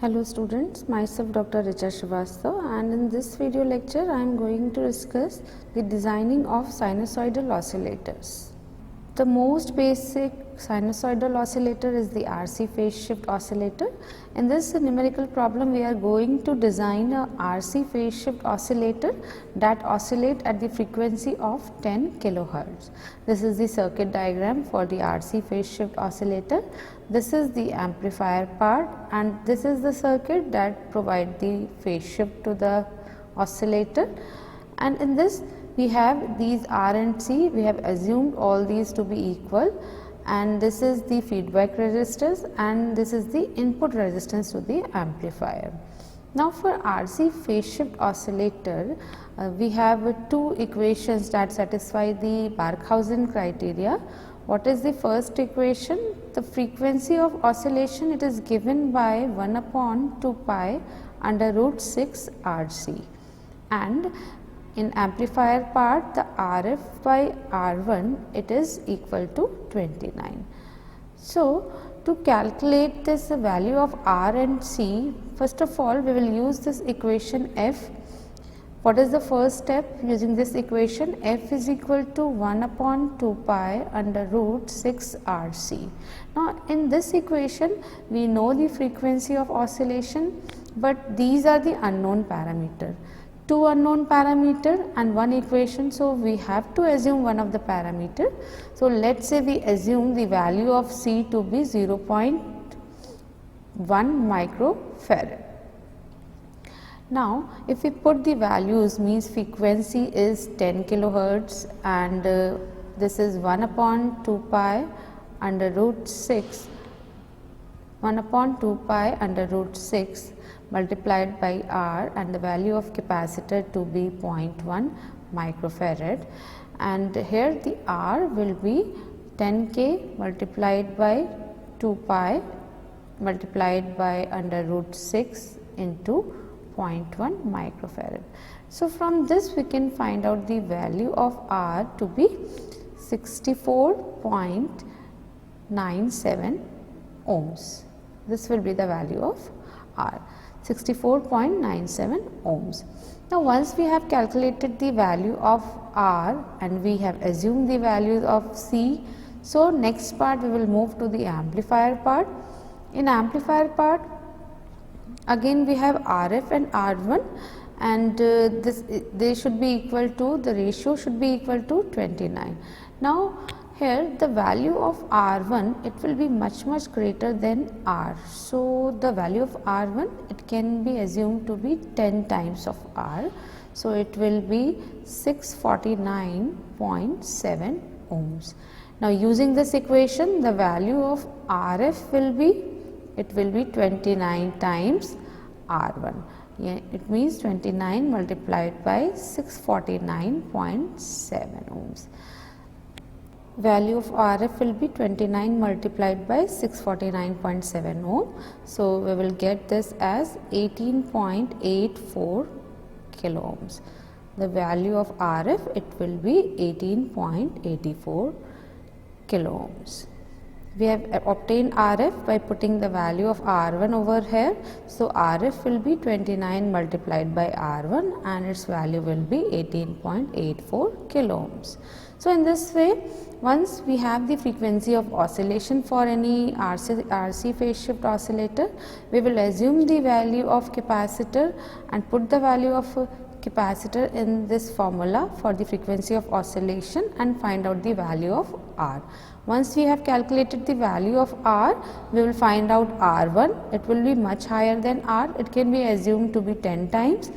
Hello students, myself Dr. Richa Srivastava, and in this video lecture I am going to discuss the designing of sinusoidal oscillators. The most basic sinusoidal oscillator is the RC phase shift oscillator. In this numerical problem we are going to design a RC phase shift oscillator that oscillate at the frequency of 10 kilohertz. This is the circuit diagram for the RC phase shift oscillator. This is the amplifier part and this is the circuit that provide the phase shift to the oscillator, and in this we have these R and C, we have assumed all these to be equal, and this is the feedback resistance and this is the input resistance to the amplifier. Now for RC phase shift oscillator, we have two equations that satisfy the Barkhausen criteria. What is the first equation? The frequency of oscillation, it is given by 1 upon 2 pi under root 6 RC, and in amplifier part the RF by R1 it is equal to 29. So to calculate this value of R and C, first of all we will use this equation F. What is the first step? Using this equation, F is equal to 1 upon 2 pi under root 6 RC. Now in this equation we know the frequency of oscillation, but these are the unknown parameter. Two unknown parameter and one equation, so we have to assume one of the parameter. So let's say we assume the value of C to be 0.1 microfarad. Now if we put the values, means frequency is 10 kilohertz and this is 1 upon 2 pi under root 6, 1 upon 2 pi under root 6 multiplied by R, and the value of capacitor to be 0.1 microfarad, and here the R will be 10k multiplied by 2 pi multiplied by under root 6 into 0.1 microfarad. So from this we can find out the value of R to be 64.97 ohms. This will be the value of R, 64.97 ohms. Now once we have calculated the value of R and we have assumed the values of C, so next part we will move to the amplifier part. In amplifier part again we have RF and R1, and they should be equal to, the ratio should be equal to 29. Now here the value of R1, it will be much greater than R. So the value of R1, it can be assumed to be 10 times of R. So it will be 649.7 ohms. Now using this equation, the value of RF will be, it will be 29 times R1. Yeah, it means 29 multiplied by 649.7 ohms. Value of RF will be 29 multiplied by 649.7 ohm. So we will get this as 18.84 kilo ohms. The value of RF, it will be 18.84 kilo ohms. We have obtained RF by putting the value of R1 over here. So RF will be 29 multiplied by R1 and its value will be 18.84 kilo ohms. So in this way, once we have the frequency of oscillation for any RC phase shift oscillator, we will assume the value of capacitor and put the value of capacitor in this formula for the frequency of oscillation and find out the value of R. Once we have calculated the value of R, we will find out R1, it will be much higher than R, it can be assumed to be 10 times.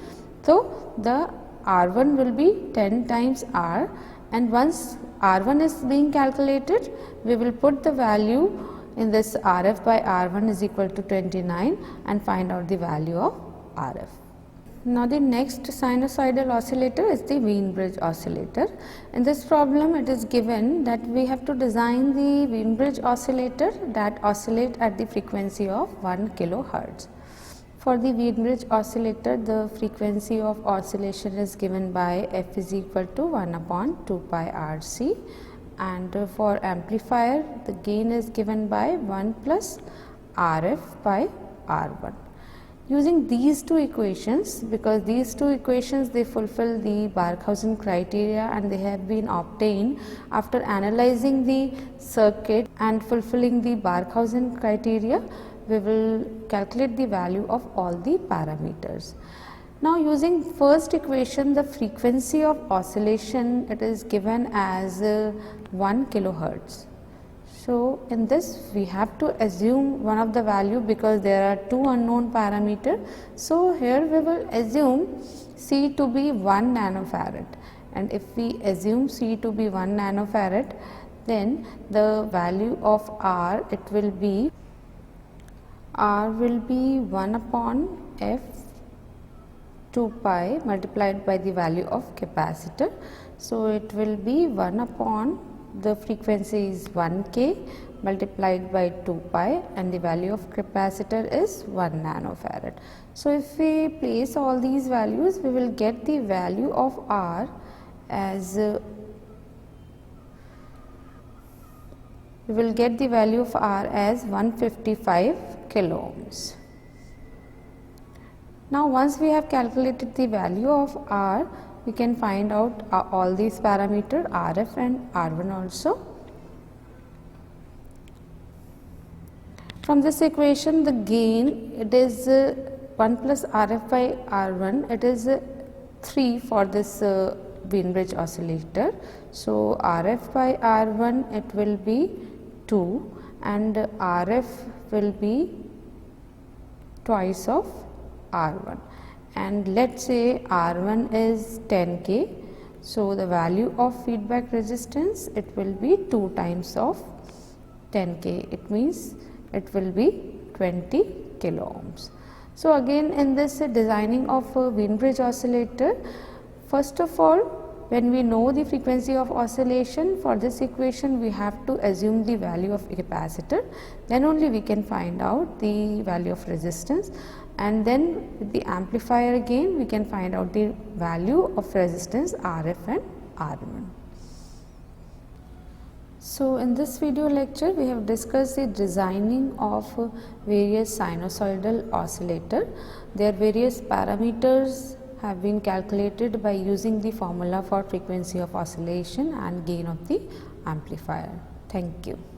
So the R1 will be 10 times R, and once R1 is being calculated, we will put the value in this RF by R1 is equal to 29 and find out the value of RF. Now the next sinusoidal oscillator is the Wien-Bridge oscillator. In this problem it is given that we have to design the Wien-Bridge oscillator that oscillate at the frequency of 1 kilohertz. For the Wien-Bridge oscillator, the frequency of oscillation is given by F is equal to 1 upon 2 pi RC, and for amplifier the gain is given by 1 plus RF by R1. Using these two equations, because these two equations they fulfill the Barkhausen criteria and they have been obtained after analyzing the circuit and fulfilling the Barkhausen criteria, we will calculate the value of all the parameters. Now, using first equation, the frequency of oscillation, it is given as 1 kilohertz. So, in this we have to assume one of the value because there are two unknown parameter. So, here we will assume C to be 1 nanofarad, and if we assume C to be 1 nanofarad, then the value of R, it will be 1 upon F 2 pi multiplied by the value of capacitor. So, it will be 1 upon the frequency is 1 k multiplied by 2 pi and the value of capacitor is 1 nanofarad. So, if we place all these values, we will get the value of R as 155 kilo ohms. Now, once we have calculated the value of R, we can find out all these parameters RF and R1 also. From this equation, the gain, it is 1 plus RF by R1, it is 3 for this Wien bridge oscillator. So, RF by R1 it will be 2 and RF will be twice of R1, and let us say R1 is 10 k. So, the value of feedback resistance, it will be 2 times of 10 k, it means it will be 20 kilo ohms. So, again in this designing of a Wien bridge oscillator, first of all, when we know the frequency of oscillation, for this equation we have to assume the value of capacitor, then only we can find out the value of resistance, and then with the amplifier again we can find out the value of resistance RF and R1. So, in this video lecture we have discussed the designing of various sinusoidal oscillator. Their various parameters have been calculated by using the formula for frequency of oscillation and gain of the amplifier. Thank you.